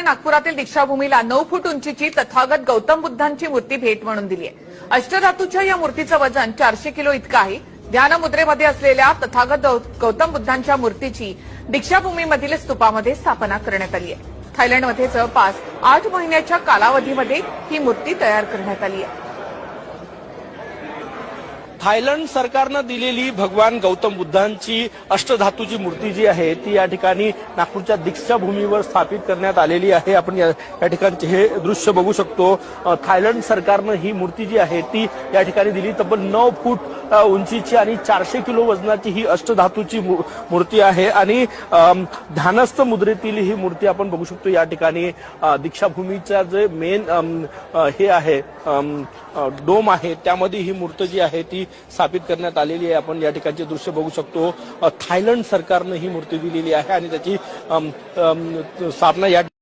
नागपुरातील दीक्षाभूमीला 9 फूट उंचीची तथागत गौतम बुद्धांची मूर्ती भेट म्हणून दिली आहे। अष्टधातूच्या या मूर्तीचं वजन 400 किलो इतकं आहे। ध्यान मुद्रेमध्ये असलेल्या तथागत गौतम बुद्धांच्या मूर्तीची दीक्षाभूमीमधील स्तूपामध्ये स्थापना करण्यात आली आहे। थायलंडमध्ये जवळपास 8 महिन्याच्या कालावधीमध्ये ही मूर्ती तयार करण्यात आली आहे। थायलंड सरकारनं दिलेली भगवान गौतम बुद्धांची अष्टधातूची मूर्ती जी आहे ती या ठिकाणी नागपूरच्या दीक्षाभूमीवर स्थापित करण्यात आलेली आहे। आपण या ठिकाणचे हे दृश्य बघू शकतो। थायलंड सरकारनं ही मूर्ती जी आहे ती या ठिकाणी दिली। तब्बल 9 फूट उंचीची आणि 400 किलो वजनाची ही अष्टधातूची मूर्ती आहे आणि ध्यानस्थ मुद्रेतील ही मूर्ती आपण बघू शकतो। या ठिकाणी दीक्षाभूमीचा जे मेन हे आहे डोम आहे त्यामध्ये ही मूर्ती जी आहे ती स्थापित करण्यात आलेली आहे। आपण या ठिकाणचे दृश्य बघू शकतो। थायलंड सरकारनं ही मूर्ती दिलेली आहे आणि त्याची स्थापना या